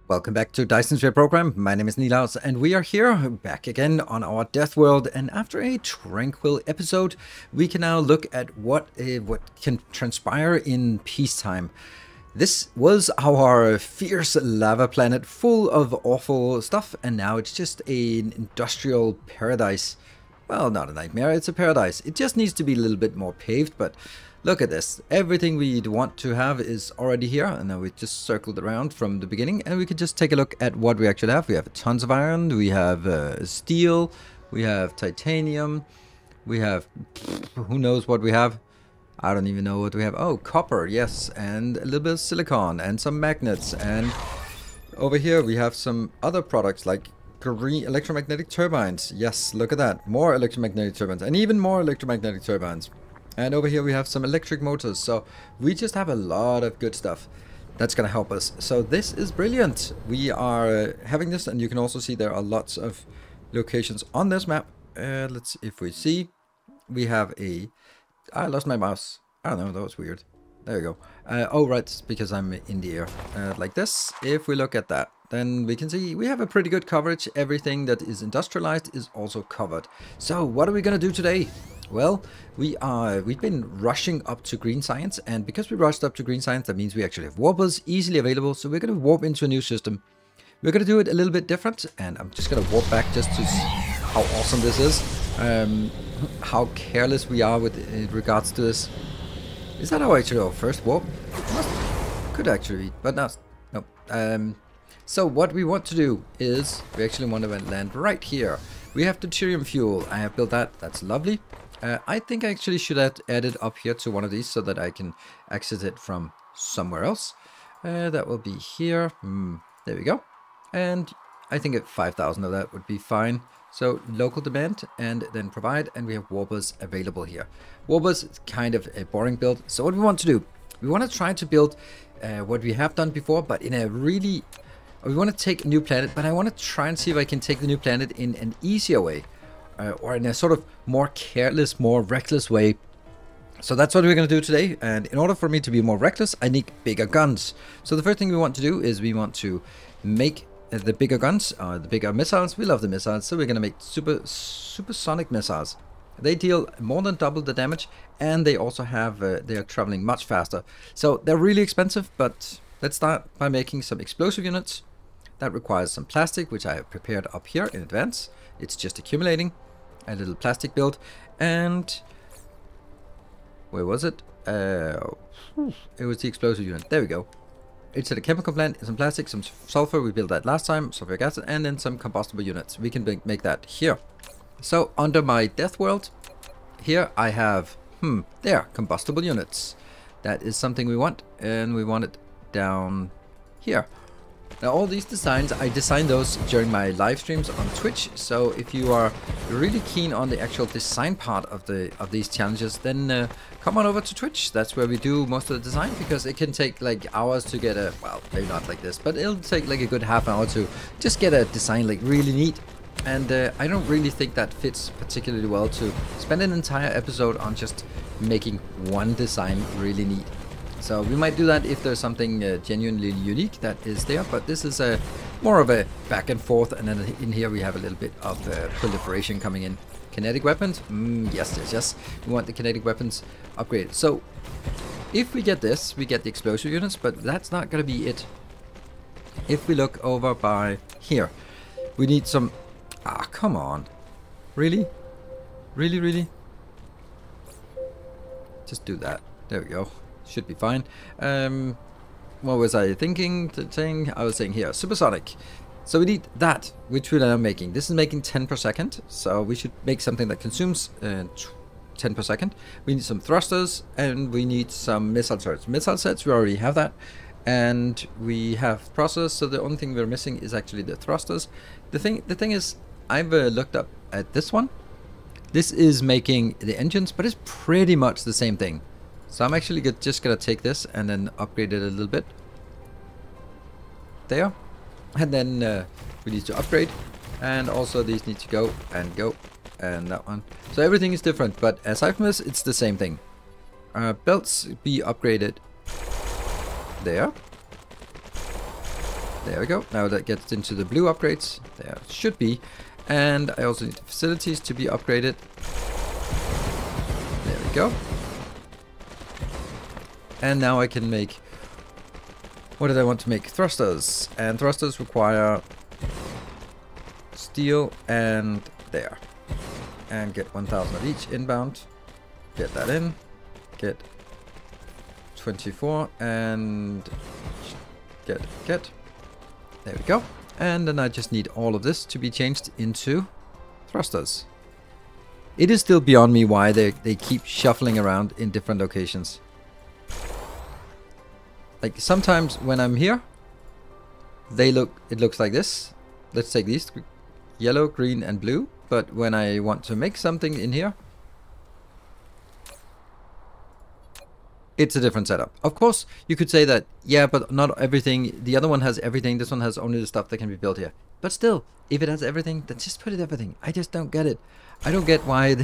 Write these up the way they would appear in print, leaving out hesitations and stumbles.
Welcome back to Dyson Sphere Program. My name is Nilaus, and we are here back again on our Death World. And after a tranquil episode, we can now look at what can transpire in peacetime. This was our fierce lava planet full of awful stuff, and now it's just an industrial paradise. Well, not a nightmare, it's a paradise. It just needs to be a little bit more paved, but look at this. Everything we'd want to have is already here, and now we just circled around from the beginning, and we could just take a look at what we actually have. We have tons of iron, we have steel, we have titanium, we have who knows what we have. I don't even know what we have. Oh, copper, yes, and a little bit of silicon and some magnets, and over here we have some other products like green electromagnetic turbines. Yes, look at that, more electromagnetic turbines and even more electromagnetic turbines. And over here we have some electric motors, so we just have a lot of good stuff that's gonna help us. So this is brilliant. We are having this, and you can also see there are lots of locations on this map. Let's see if we see. We have a... I lost my mouse. I don't know, that was weird. There you go. Oh, right, it's because I'm in the air. Like this. If we look at that, then we can see we have a pretty good coverage. Everything that is industrialized is also covered. So what are we gonna do today? Well, we've been rushing up to green science, and because we rushed up to green science, that means we actually have warpers easily available. So we're going to warp into a new system. We're going to do it a little bit different, and I'm just going to warp back just to see how awesome this is. How careless we are with in regards to this. Is that how I actually go? First warp? Could actually be, but no. So what we want to do is we actually want to land right here. We have deuterium fuel. I have built that. That's lovely. I think I actually should add it up here to one of these so that I can access it from somewhere else. That will be here. There we go. And I think at 5,000 of that would be fine. So local demand and then provide, and we have warpers available here. Warpers is kind of a boring build. So what we want to do, we want to try to build what we have done before, but in a really... We want to take a new planet, but I want to try and see if I can take the new planet in an easier way. Or in a sort of more careless, more reckless way. So that's what we're going to do today. And in order for me to be more reckless, I need bigger guns. So the first thing we want to do is we want to make the bigger guns, the bigger missiles. We love the missiles, so we're going to make supersonic missiles. They deal more than double the damage, and they also have, they are traveling much faster. So they're really expensive, but let's start by making some explosive units. That requires some plastic, which I have prepared up here in advance. It's just accumulating. A little plastic build, and where was it? It was the explosive unit. There we go. It's at a chemical plant. Some plastic, some sulfur. We built that last time. Sulfuric acid, and then some combustible units. We can make that here. So under my death world, here I have there, combustible units. That is something we want, and we want it down here. Now all these designs, I designed those during my live streams on Twitch, so if you are really keen on the actual design part of these challenges, then come on over to Twitch. That's where we do most of the design, because it can take like hours to get a, well, maybe not like this, but it'll take like a good half hour to just get a design like really neat. And I don't really think that fits particularly well to spend an entire episode on just making one design really neat. So we might do that if there's something genuinely unique that is there, but this is more of a back and forth, and then in here we have a little bit of proliferation coming in. Kinetic weapons? Yes. We want the kinetic weapons upgraded. So if we get this, we get the explosive units, but that's not going to be it. If we look over by here, we need some... Ah, come on. Really? Really? Just do that. There we go. Should be fine. What was I thinking? I was saying here, supersonic. So we need that, which we're now making. This is making 10 per second, so we should make something that consumes 10 per second. We need some thrusters, and we need some missile turrets. Missile sets, we already have that, and we have processors. So the only thing we're missing is actually the thrusters. The thing is, I've looked up at this one. This is making the engines, but it's pretty much the same thing. So I'm actually just going to take this and then upgrade it a little bit. There. And then we need to upgrade. And also these need to go, and that one. So everything is different, but aside from this, it's the same thing. Belts be upgraded there. There we go. Now that gets into the blue upgrades. There it should be. And I also need the facilities to be upgraded. There we go. And now I can make... What did I want to make? Thrusters. And thrusters require steel and there. And get 1,000 of each inbound. Get that in. Get 24 and get. There we go. And then I just need all of this to be changed into thrusters. It is still beyond me why they keep shuffling around in different locations. Like sometimes when I'm here, it looks like this. Let's take these, yellow, green and blue. But when I want to make something in here, it's a different setup. Of course, you could say that, yeah, but not everything. The other one has everything. This one has only the stuff that can be built here. But still, if it has everything, then just put it everything. I just don't get it. I don't get why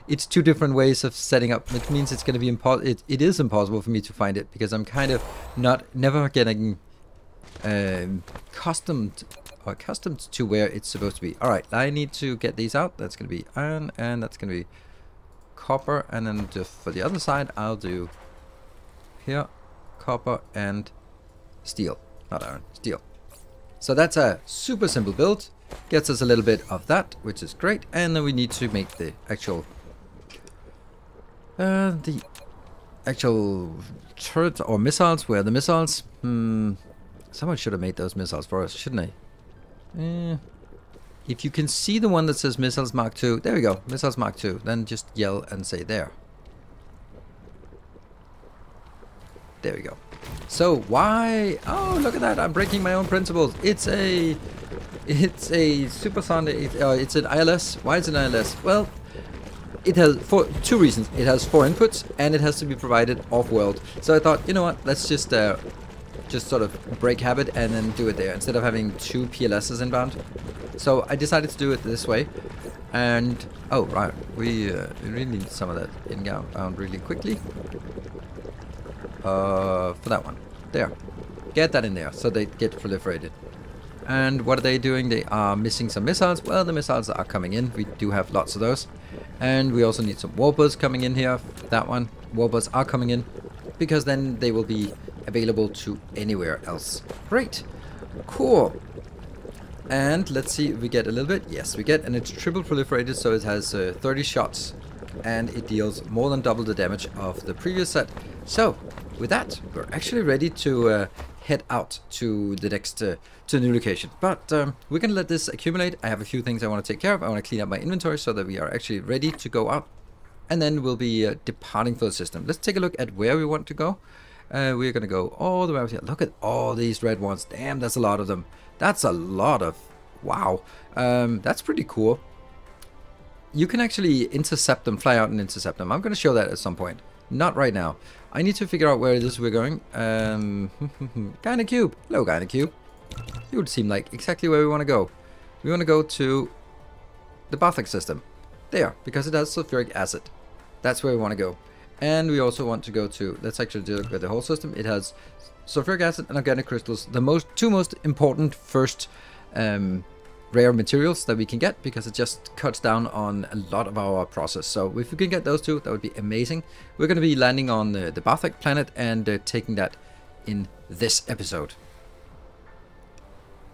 it's two different ways of setting up. Which means it's going to be impossible. It is impossible for me to find it because I'm kind of never getting accustomed to where it's supposed to be. All right, I need to get these out. That's going to be iron, and that's going to be copper, and then just for the other side, I'll do here copper and steel, not iron, steel. So that's a super simple build. Gets us a little bit of that, which is great. And then we need to make the actual turret or missiles. Where are the missiles? Someone should have made those missiles for us, shouldn't they? If you can see the one that says missiles Mark II, there we go, missiles Mark II. Then just yell and say there. There we go. So why? Oh, look at that! I'm breaking my own principles. It's a supersonic. It's an ILS. Why is it an ILS? Well, it has two reasons. It has 4 inputs, and it has to be provided off-world. So I thought, you know what? Let's just sort of break habit and then do it there instead of having 2 PLSs inbound. So I decided to do it this way. And oh right, we really need some of that inbound really quickly. For that one. There. Get that in there so they get proliferated. And what are they doing? They are missing some missiles. Well, the missiles are coming in. We do have lots of those. And we also need some warpers coming in here. That one. Warpers are coming in. Because then they will be available to anywhere else. Great. Cool. And let's see if we get a little bit. Yes, we get. And it's triple proliferated, so it has 30 shots. And it deals more than double the damage of the previous set. So, with that, we're actually ready to head out to the next to the new location. But we're gonna let this accumulate. I have a few things I want to take care of. I want to clean up my inventory so that we are actually ready to go out, and then we'll be departing for the system. Let's take a look at where we want to go. We're gonna go all the way out here. Look at all these red ones. Damn, that's a lot of them. That's a lot of wow. That's pretty cool. You can actually intercept them, fly out and intercept them. I'm going to show that at some point. Not right now. I need to figure out where it is we're going. Kinda Cube. Hello, Kinda Cube. You would seem like exactly where we want to go. We want to go to the Bathic system. There, because it has sulfuric acid. That's where we want to go. And we also want to go to, let's actually do it with the whole system. It has sulfuric acid and organic crystals. The two most important first rare materials that we can get, because it just cuts down on a lot of our process. So if we can get those two, that would be amazing. We're going to be landing on the Bathic planet and taking that in this episode.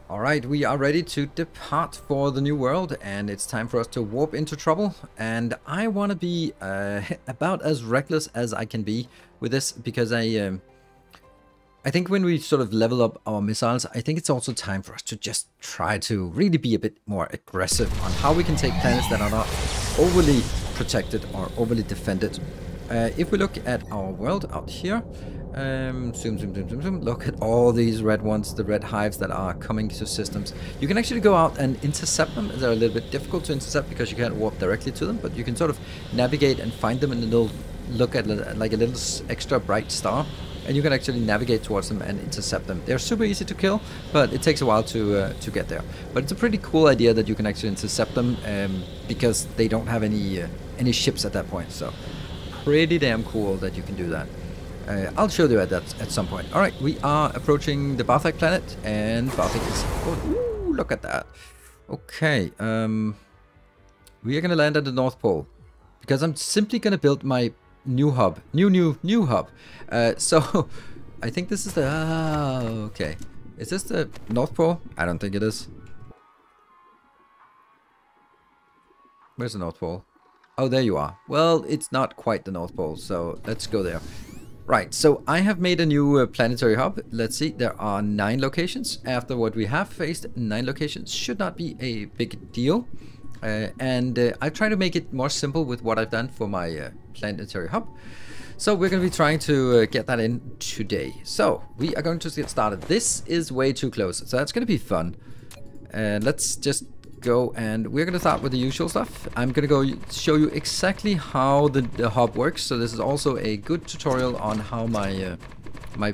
Alright, we are ready to depart for the new world, and it's time for us to warp into trouble. And I want to be about as reckless as I can be with this, because I think when we sort of level up our missiles, I think it's also time for us to just try to really be a bit more aggressive on how we can take planets that are not overly protected or overly defended. If we look at our world out here, zoom, look at all these red ones, the red hives that are coming to systems. You can actually go out and intercept them. They're a little bit difficult to intercept because you can't warp directly to them, but you can sort of navigate and find them, and then they'll look at like a little extra bright star. And you can actually navigate towards them and intercept them. They're super easy to kill, but it takes a while to get there. But it's a pretty cool idea that you can actually intercept them because they don't have any ships at that point. So pretty damn cool that you can do that. I'll show you at some point. All right, we are approaching the Barthak planet, and Barthak is... Oh, ooh, look at that. Okay, we are going to land at the North Pole, because I'm simply going to build my new hub. New hub. So, I think this is the... okay. Is this the North Pole? I don't think it is. Where's the North Pole? Oh, there you are. Well, it's not quite the North Pole, so let's go there. Right, so I have made a new planetary hub. Let's see, there are 9 locations. After what we have faced, 9 locations should not be a big deal. I try to make it more simple with what I've done for my planetary hub. So we're going to be trying to get that in today. So we are going to get started. This is way too close, so that's going to be fun. Let's just go, and we're going to start with the usual stuff. I'm going to go show you exactly how the hub works. So this is also a good tutorial on how my my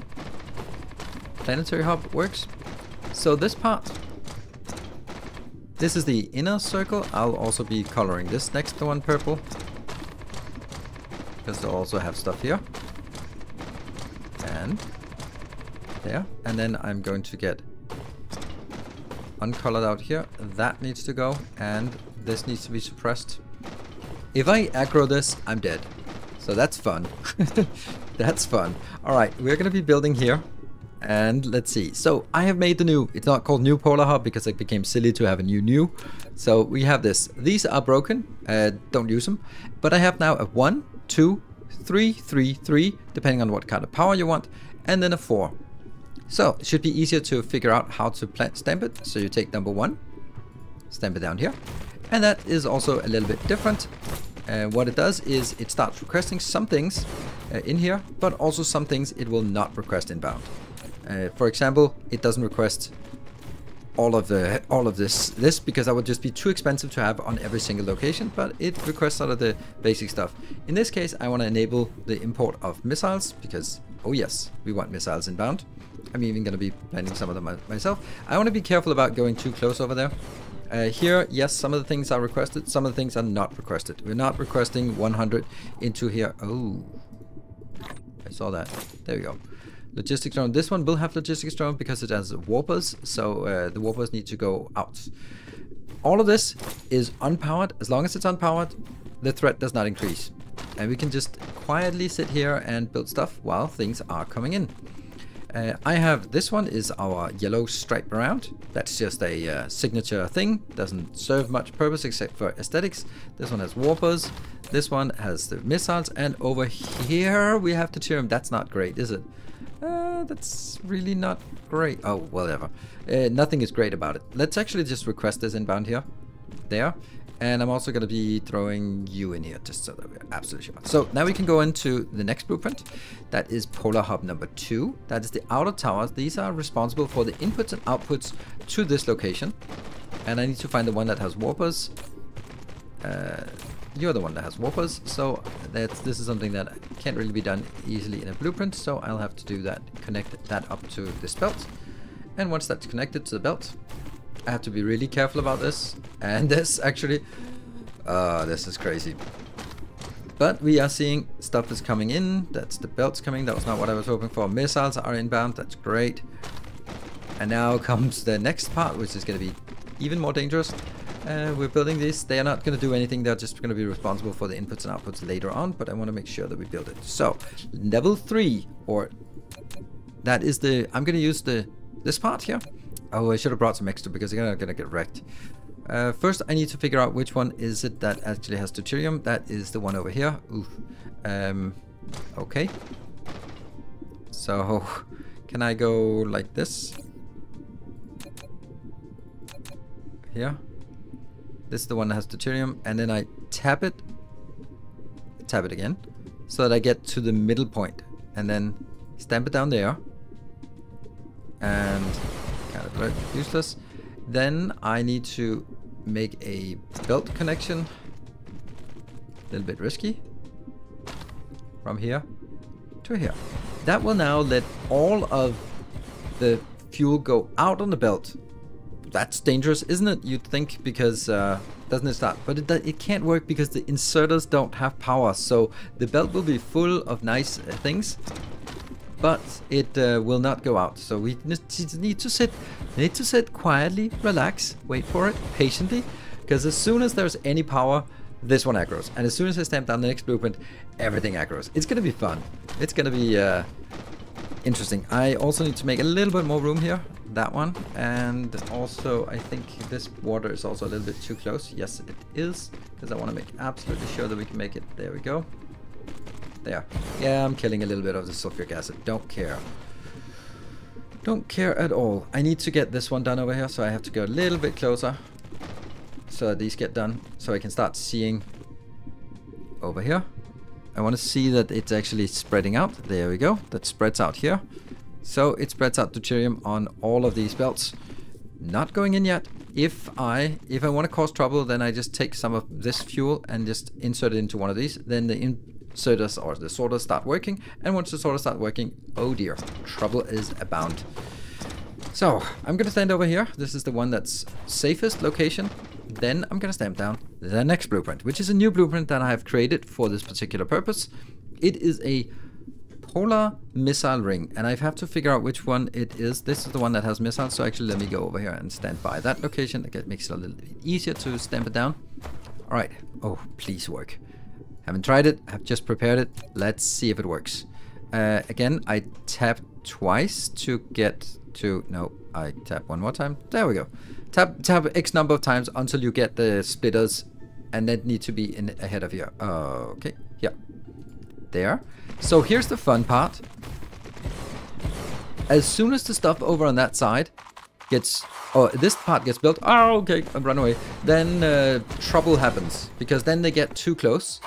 planetary hub works. So this part, this is the inner circle. I'll also be coloring this next one purple, because they'll also have stuff here and there. And then I'm going to get uncolored out here. That needs to go, and this needs to be suppressed. If I aggro this, I'm dead. So that's fun. That's fun. All right, we're going to be building here, and let's see. So I have made the new, it's not called new polar hub because it became silly to have a new. So we have this. These are broken. Don't use them. But I have now a 1, 2, 3, 3, 3, depending on what kind of power you want, and then a 4. So it should be easier to figure out how to stamp it. So you take number 1, stamp it down here, and that is also a little bit different. What it does is it starts requesting some things in here, but also some things it will not request inbound. For example, it doesn't request all of this because that would just be too expensive to have on every single location, but it requests sort of the basic stuff. In this case, I want to enable the import of missiles because, oh yes, we want missiles inbound. I'm even going to be planning some of them myself. I want to be careful about going too close over there. Here, yes, some of the things are requested, some of the things are not requested. We're not requesting 100 into here. Oh, I saw that. There we go. Logistics drone. This one will have logistics drone because it has warpers, so the warpers need to go out. All of this is unpowered. As long as it's unpowered, the threat does not increase. And we can just quietly sit here and build stuff while things are coming in. I have, this one is our yellow stripe around. That's just a signature thing. Doesn't serve much purpose except for aesthetics. This one has warpers. This one has the missiles. And over here we have deuterium. That's not great, is it? That's really not great. Oh, whatever. Nothing is great about it. Let's actually just request this inbound here. There. And I'm also going to be throwing you in here just so that we're absolutely sure. So now we can go into the next blueprint. That is Polar Hub number 2. That is the outer towers. These are responsible for the inputs and outputs to this location. And I need to find the one that has warpers. You're the one that has warpers. So this is something that can't really be done easily in a blueprint. So I'll have to do that, connect that up to this belt. And once that's connected to the belt, I have to be really careful about this. And this actually, this is crazy. But we are seeing stuff is coming in. That's the belts coming. That was not what I was hoping for. Missiles are inbound. That's great. And now comes the next part, which is going to be even more dangerous. We're building these. They are not going to do anything. They're just going to be responsible for the inputs and outputs later on. But I want to make sure that we build it. So level 3, or that is the, I'm going to use this part here. Oh, I should have brought some extra because they're gonna get wrecked. First, I need to figure out which one is it that actually has deuterium. That is the one over here. Oof. Okay. So, can I go like this? Here. This is the one that has deuterium, and then I tap it again, so that I get to the middle point, and then stamp it down there. And kind of useless. Then I need to make a belt connection. A little bit risky. From here to here. That will now let all of the fuel go out on the belt. That's dangerous, isn't it? You'd think, because doesn't it start? But it can't work because the inserters don't have power. So the belt will be full of nice things, but it will not go out. So we need to sit quietly, relax, wait for it patiently, because as soon as there's any power, this one aggros, and as soon as I stamp down the next blueprint, everything aggros. It's gonna be fun. It's gonna be interesting. I also need to make a little bit more room here. That one, and also I think this water is also a little bit too close. Yes, it is, because I want to make absolutely sure that we can make it. There we go. There. Yeah, I'm killing a little bit of the sulfuric acid. Don't care. Don't care at all. I need to get this one done over here, so I have to go a little bit closer so that these get done, so I can start seeing over here. I want to see that it's actually spreading out. There we go. That spreads out here. So it spreads out deuterium on all of these belts. Not going in yet. If I want to cause trouble, then I just take some of this fuel and just insert it into one of these. Then the inserters or the sorters start working. And once the sorters start working, oh dear, trouble is abound. So I'm going to stand over here. This is the one that's safest location. Then I'm going to stamp down the next blueprint, which is a new blueprint that I have created for this particular purpose. It is a polar missile ring, and I have to figure out which one it is. This is the one that has missiles, so actually let me go over here and stand by that location. It makes it a little bit easier to stamp it down. All right. Oh, please work. Haven't tried it. I've just prepared it. Let's see if it works. Again, I tap twice to get to... No, I tap one more time. There we go. Tap X number of times until you get the splitters, and that need to be in ahead of here. Okay, yeah. There. So here's the fun part. As soon as the stuff over on that side gets... Oh, this part gets built. Oh, okay, I've run away. Then trouble happens, because then they get too close.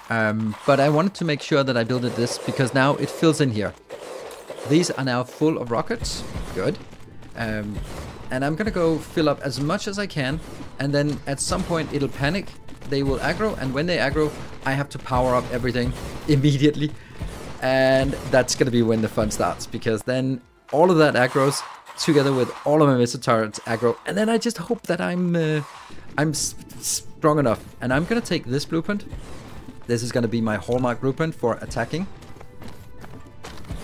But I wanted to make sure that I built this, because now it fills in here. These are now full of rockets. Good. And I'm gonna go fill up as much as I can, and then at some point it'll panic. They will aggro, and when they aggro, I have to power up everything immediately. And that's gonna be when the fun starts, because then all of that aggros together with all of my missile turrets aggro, and then I just hope that I'm strong enough. And I'm gonna take this blueprint. This is gonna be my hallmark blueprint for attacking.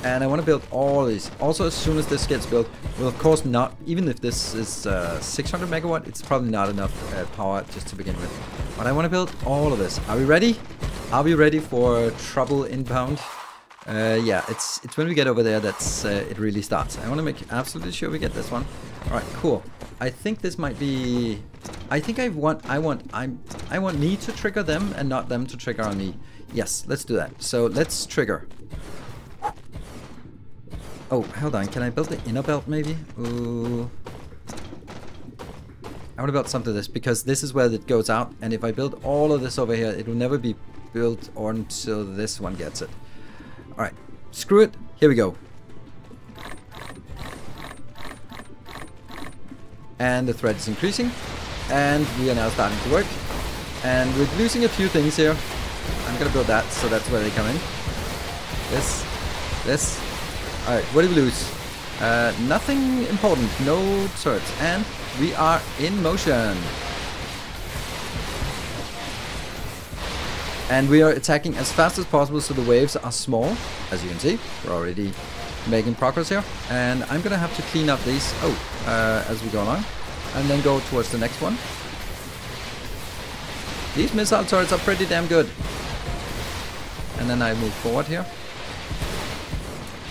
And I want to build all these. Also, as soon as this gets built, well, of course not, even if this is 600 megawatt, it's probably not enough power just to begin with. But I want to build all of this. Are we ready? Are we ready for trouble inbound? Yeah, it's when we get over there that's it really starts. I want to make absolutely sure we get this one. All right, cool. I think this might be... I think I want me to trigger them and not them to trigger on me. Yes, let's do that. So let's trigger. Oh, hold on. Can I build the inner belt, maybe? Ooh. I want to build something to this, because this is where it goes out. And if I build all of this over here, it will never be built until this one gets it. All right. Screw it. Here we go. And the thread is increasing. And we are now starting to work. And we're losing a few things here. I'm going to build that, so that's where they come in. This. Alright, what did we lose? Nothing important. No turrets. And we are in motion. And we are attacking as fast as possible, so the waves are small. As you can see, we're already making progress here. And I'm going to have to clean up these as we go along. And then go towards the next one. These missile turrets are pretty damn good. And then I move forward here.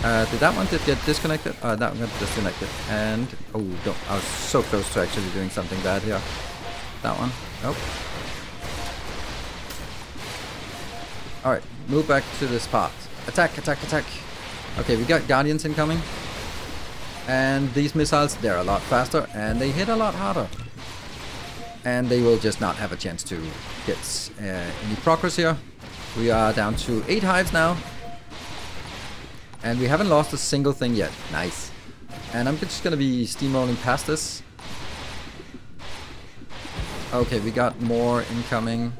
Did that one get disconnected? That one got disconnected. And, oh, don't, I was so close to actually doing something bad here. That one. Nope. Alright, move back to this part. Attack, attack, attack. Okay, we got Guardians incoming. And these missiles, they're a lot faster and they hit a lot harder. And they will just not have a chance to get any progress here. We are down to 8 hives now. And we haven't lost a single thing yet. Nice. And I'm just gonna be steamrolling past this. Okay, we got more incoming.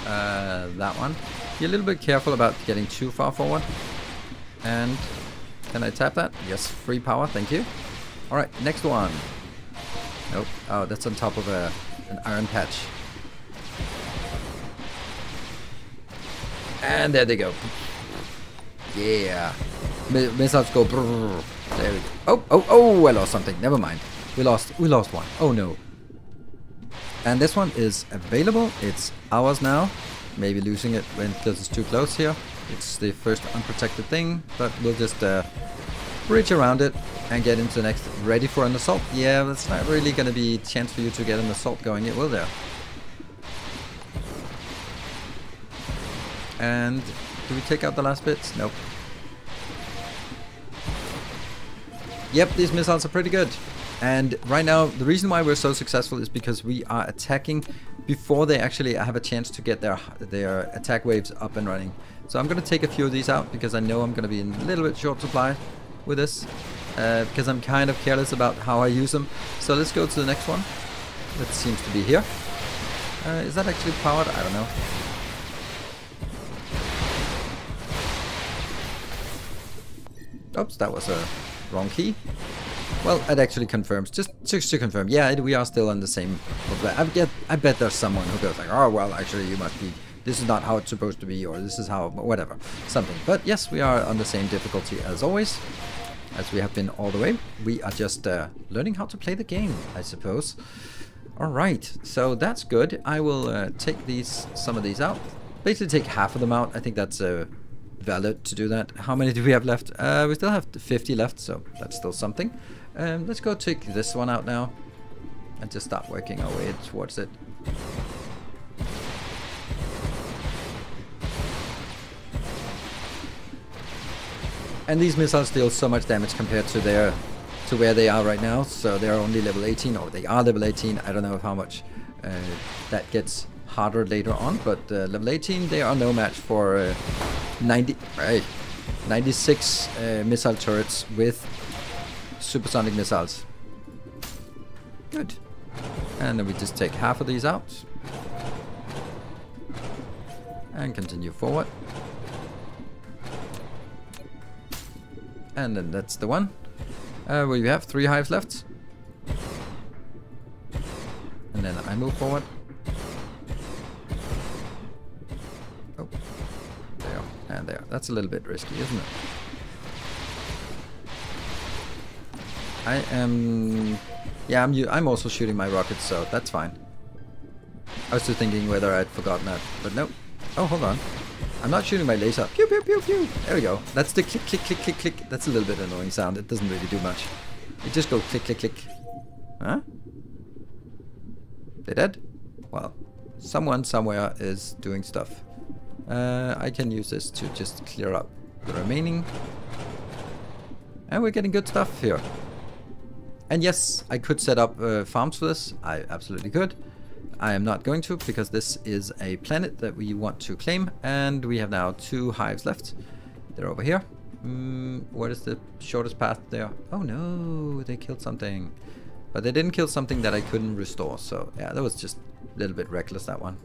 That one. Be a little bit careful about getting too far forward. And can I tap that? Yes, free power, thank you. Alright, next one. Nope. Oh, that's on top of an iron patch. And there they go. Yeah. Missiles go. Brrr. There we go. Oh! I lost something. Never mind. We lost one. Oh no. And this one is available. It's ours now. Maybe losing it because it's too close here. It's the first unprotected thing, but we'll just bridge around it and get into the next. Ready for an assault? Yeah, that's not really going to be a chance for you to get an assault going. It will there. And do we take out the last bits? Nope. Yep, these missiles are pretty good. And right now, the reason why we're so successful is because we are attacking before they actually have a chance to get their attack waves up and running. So I'm going to take a few of these out because I know I'm going to be in a little bit short supply with this. Because I'm kind of careless about how I use them. So let's go to the next one. That seems to be here. Is that actually powered? I don't know. Oops, that was a wrong key. Well, it actually confirms. Just to confirm, yeah, we are still on the same. I bet there's someone who goes like, oh well, actually you must be. This is not how it's supposed to be, or this is how, whatever, something. But yes, we are on the same difficulty as always, as we have been all the way. We are just learning how to play the game, I suppose. All right, so that's good. I will take some of these out. Basically, take half of them out. I think that's valid to do that. How many do we have left? We still have 50 left, so that's still something. Let's go take this one out now and just start working our way towards it. And these missiles deal so much damage compared to where they are right now. So they're only level 18, or they are level 18. I don't know how much that gets harder later on, but level 18 they are no match for 96 missile turrets with supersonic missiles. Good. And then we just take half of these out and continue forward. And then that's the one. Well, you have 3 hives left. And then I move forward. Oh, there and there. That's a little bit risky, isn't it? Yeah, I'm also shooting my rockets, so that's fine. I was just thinking whether I'd forgotten that, but no. Oh, hold on. I'm not shooting my laser. Pew, pew, pew, pew. There we go. That's the click, click, click, click, click. That's a little bit annoying sound. It doesn't really do much. It just goes click, click, click. Huh? They dead? Well, someone somewhere is doing stuff. I can use this to just clear up the remaining. And we're getting good stuff here. And yes, I could set up farms for this. I absolutely could. I am not going to, because this is a planet that we want to claim, and we have now 2 hives left. They're over here. What is the shortest path there? Oh no, they killed something. But they didn't kill something that I couldn't restore, so yeah, that was just a little bit reckless, that one.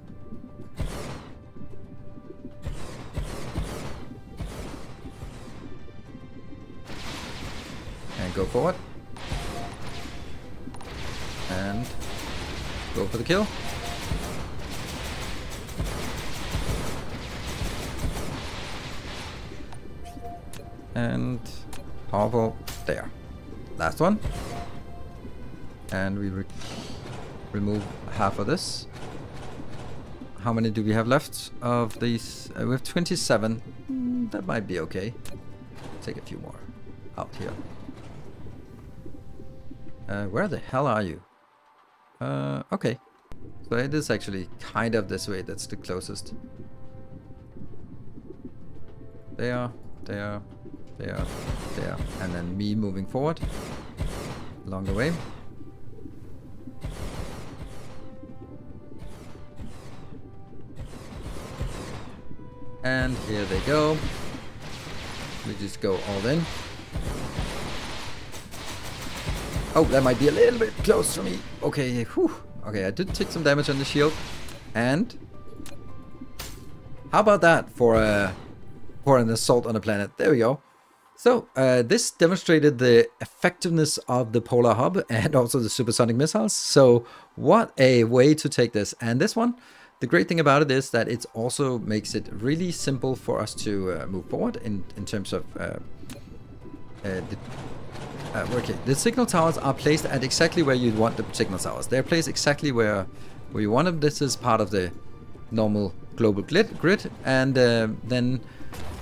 And go forward. And go for the kill. And powerful. There. Last one. And we remove half of this. How many do we have left of these? We have 27. That might be okay. Take a few more out here. Where the hell are you? Okay. So it is actually kind of this way. That's the closest. There. And then me moving forward along the way. And here they go. We just go all in. Oh, that might be a little bit close for me. Okay, whew. Okay, I did take some damage on the shield. And how about that for an assault on a planet? There we go. So this demonstrated the effectiveness of the polar hub and also the supersonic missiles. So what a way to take this. And this one, the great thing about it is that it also makes it really simple for us to move forward in terms of Okay, the signal towers are placed at exactly where you want the signal towers. They're placed exactly where you want them. This is part of the normal global grid, and then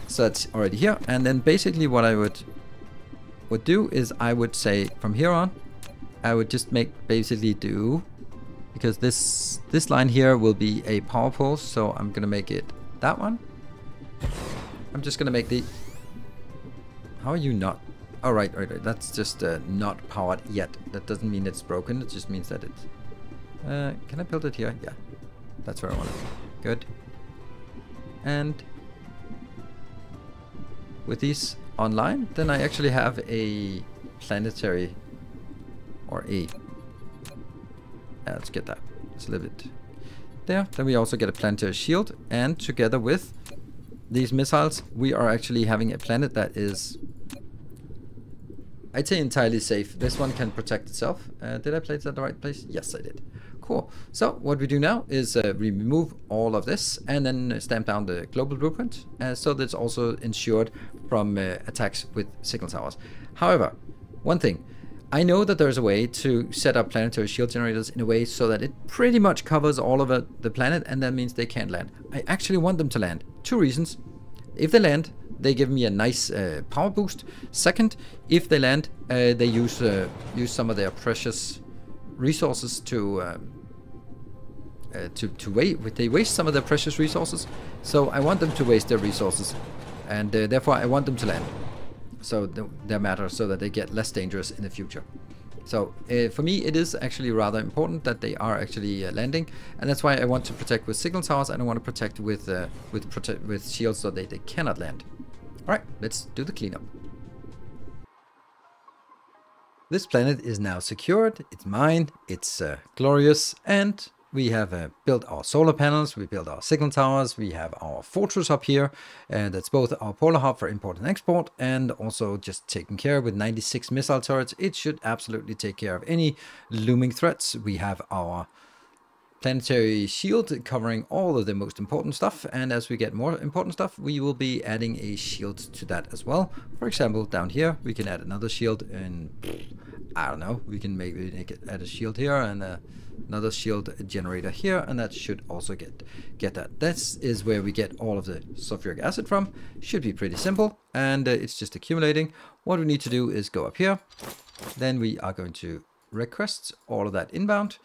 so that's already here. And then basically what I would do is I would say from here on, I would just basically do, because this line here will be a power pole, so I'm gonna make it that one. I'm just gonna make the. How are you not? Oh, right. That's just not powered yet. That doesn't mean it's broken. It just means that it's. Can I build it here? Yeah, that's where I want it. Good. And with these online, then I actually have a planetary, or a. Let's get that. Let's leave it there. Then we also get a planetary shield, and together with these missiles, we are actually having a planet that is, I'd say, entirely safe. This one can protect itself. Did I place it at the right place? Yes, I did. Cool. So what we do now is remove all of this and then stamp down the global blueprint, so that it's also ensured from attacks with signal towers. However, one thing. I know that there's a way to set up planetary shield generators in a way so that it pretty much covers all of the planet, and that means they can't land. I actually want them to land. 2 reasons. If they land, they give me a nice power boost. Second, if they land, they use some of their precious resources to wait. They waste some of their precious resources, so I want them to waste their resources, and therefore I want them to land. So they matter, so that they get less dangerous in the future. So for me, it is actually rather important that they are actually landing, and that's why I want to protect with signal towers. I don't want to protect with shields so they cannot land. All right, let's do the cleanup. This planet is now secured. It's mine. It's glorious, and we have built our solar panels, we built our signal towers, we have our fortress up here, and that's both our polar hub for import and export, and also just taken care of with 96 missile turrets. It should absolutely take care of any looming threats. We have our planetary shield covering all of the most important stuff, and as we get more important stuff, we will be adding a shield to that as well. For example, down here, we can add another shield, and I don't know, we can maybe add a shield here and another shield generator here, and that should also get that. This is where we get all of the sulfuric acid from. Should be pretty simple, and it's just accumulating. What we need to do is go up here, then we are going to request all of that inbound,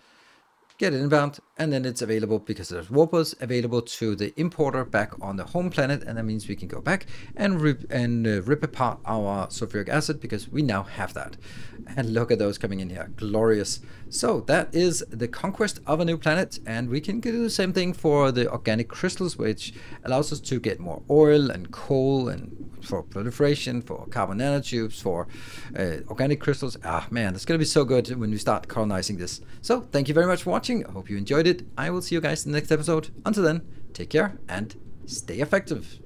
get it inbound, and then it's available, because there's warpers available to the importer back on the home planet, and that means we can go back and rip apart our sulfuric acid, because we now have that. And look at those coming in here, glorious. So that is the conquest of a new planet, and we can do the same thing for the organic crystals, which allows us to get more oil and coal, and for proliferation, for carbon nanotubes, for organic crystals. Ah man, it's gonna be so good when we start colonizing this. So thank you very much for watching. I hope you enjoyed it. I will see you guys in the next episode. Until then, take care and stay effective.